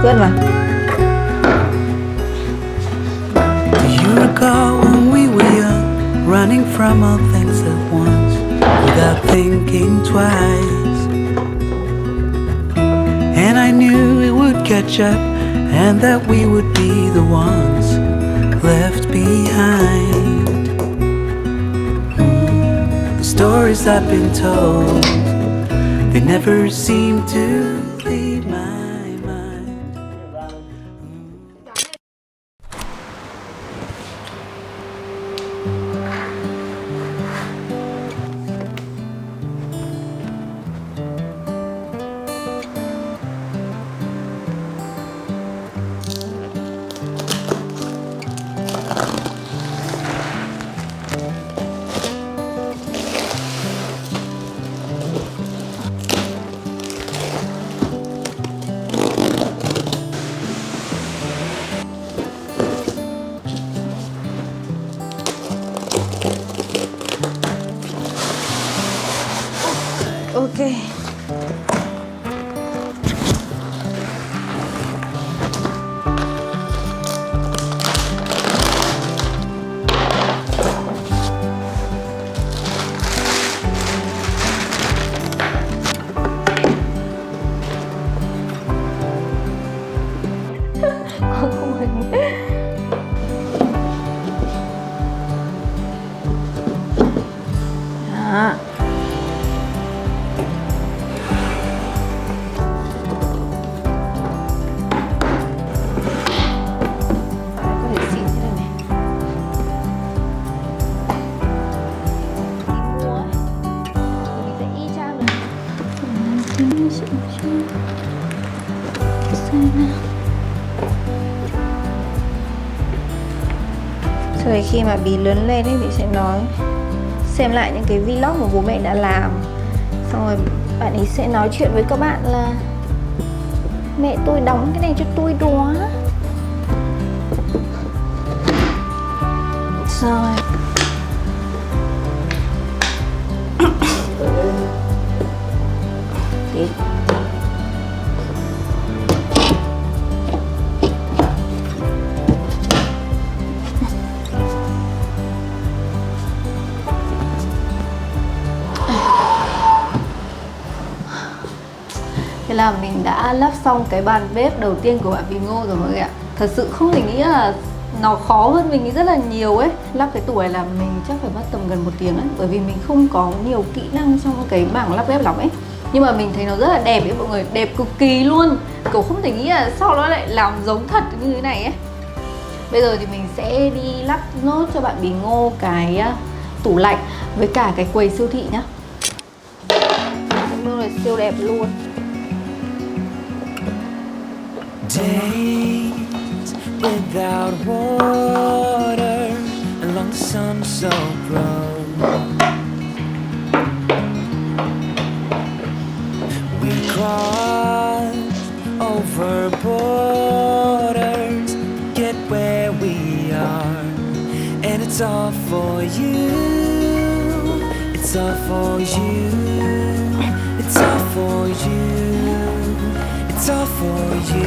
quên mà. Do you recall when we were young, running from all things at once, without thinking twice? And I knew it would catch up, and that we would be the ones left behind. The stories I've been told, they never seem to leave my mind. Ok. Không hình. Đó. Rồi khi mà Bí lớn lên ấy, Bí sẽ nói xem lại những cái vlog mà bố mẹ đã làm. Xong rồi bạn ấy sẽ nói chuyện với các bạn là mẹ tôi đóng cái này cho tôi đó. Rồi Tí. Thế là mình đã lắp xong cái bàn bếp đầu tiên của bạn Bí Ngô rồi mọi người ạ. Thật sự không thể nghĩ là nó khó hơn mình nghĩ rất là nhiều ấy. Lắp cái tủ này là mình chắc phải mất tầm gần 1 tiếng ấy, bởi vì mình không có nhiều kỹ năng trong cái bảng lắp ghép lắm ấy. Nhưng mà mình thấy nó rất là đẹp ấy mọi người, đẹp cực kỳ luôn. Kiểu không thể nghĩ là sao nó lại làm giống thật như thế này ấy. Bây giờ thì mình sẽ đi lắp nốt cho bạn Bí Ngô cái tủ lạnh với cả cái quầy siêu thị nhá. Cái mưa này siêu đẹp luôn. Days without water along the sun-soaked road. We crossed over borders, get where we are, and it's all for you. It's all for you. It's all for you. It's all for you.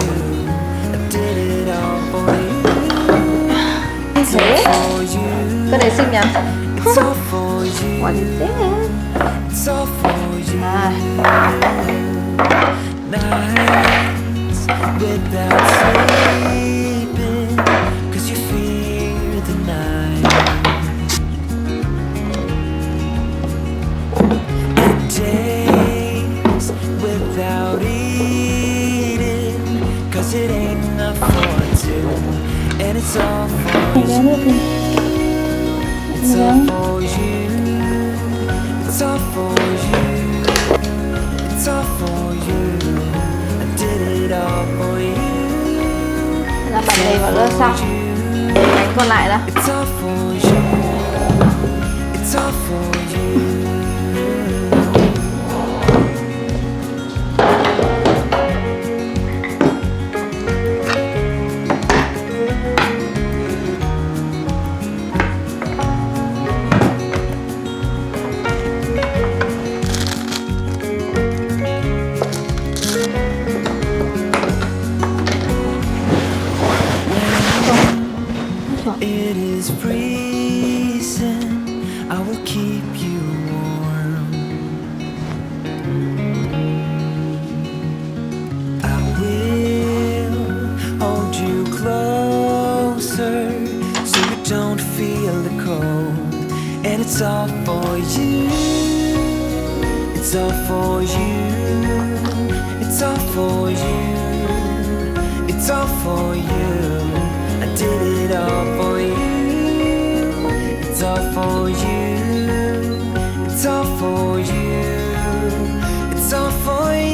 I did it all for you. It's all for you. Cái này xinh nhỉ? It's all for you. What is it? It's all for you. Nights without sleeping, 'cause you fear the night. And days without eating, 'cause it ain't enough for two. And it's all for you. It's all for you. It's all for you. It's all for you. I did it all for you. Là bạn này vào lớp xong. Đánh còn lại là It's all for you. It's all for you. it is freezing, I will keep you warm. I will hold you closer so you don't feel the cold. And it's all for you. It's all for you. It's all for you. It's all for you. I did it all for you. It's all for you. It's all for you. It's all for you.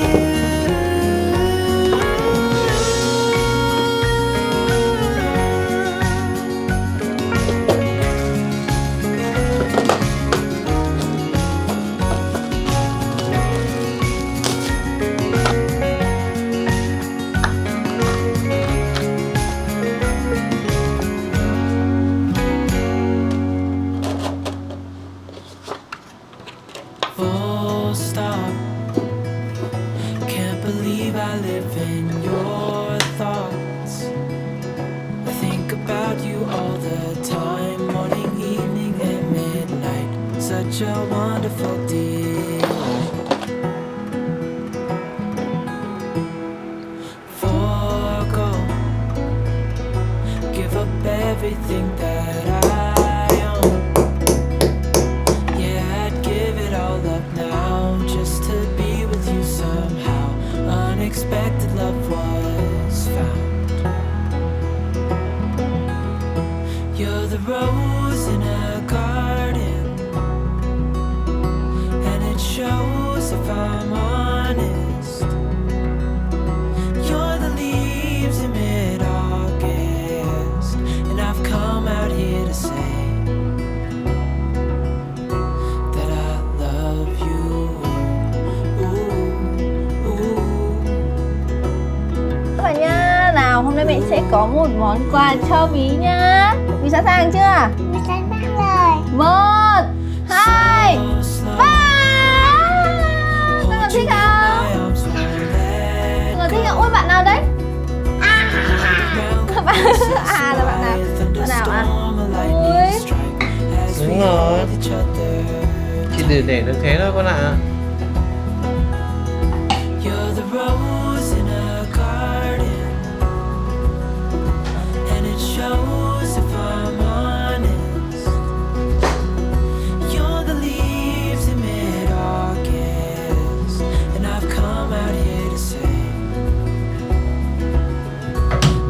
Full stop. Can't believe I live in your thoughts. I think about you all the time, morning, evening, and midnight. Such a wonderful delight. Forgo, give up everything that I own. Yeah, I'd give it all up now just to be with you somehow. Unexpected love was found. You're the rose in a garden, and it shows if I'm honest. You're the leaves in mid-August, and I've come out here to say that I love you. Các bạn nhá, nào hôm nay mẹ sẽ có một món quà cho Bí nhá. Bí sẵn sàng chưa? Mình sẵn sàng rồi. 1, 2, 3. Các bạn thích không? Các bạn thích không? Ôi bạn nào đấy? Các bạn là bạn nào? Bạn nào à? Ui. Đúng rồi. Chỉ để được thế thôi con ạ. You're the rose in a garden, and it shows if I'm honest. You're the leaves in mid-August, and I've come out here to say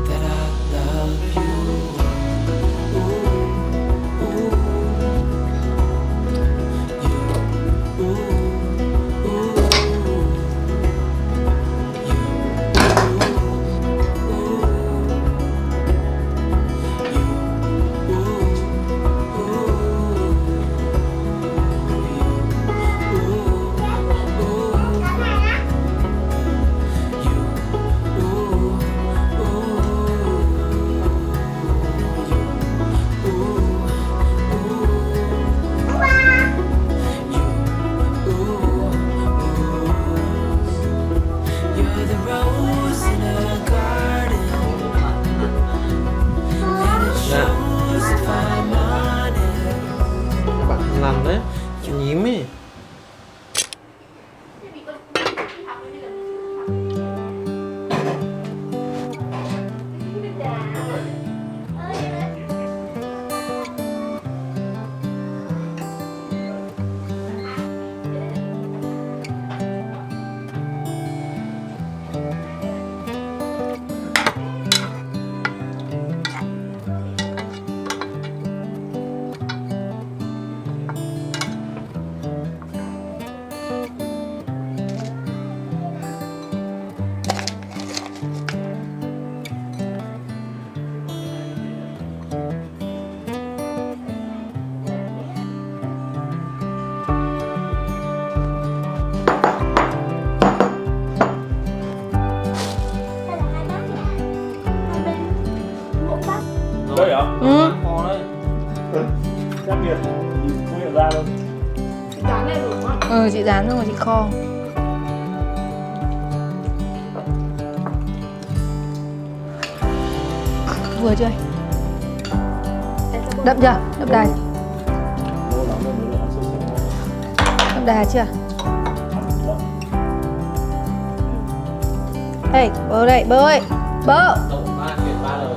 that I love you. Ooh, ooh, you, ooh, ooh. You're the rose in a garden, and it shows if I'm honest. Bạn làm đấy, nhím ấy. Đây hả? Ừ. Kho đấy. Khác biệt, không nhận ra đâu. Ừ, chị dán xong rồi chị kho. Vừa chưa? Đậm chưa? Đậm đà. Lâu lắm rồi mới được ăn xôi xéo. Đậm đà chưa? Đậm. Đây, bơ đây, bơ ơi. Bơ. Động 3 chuyển 3 lời.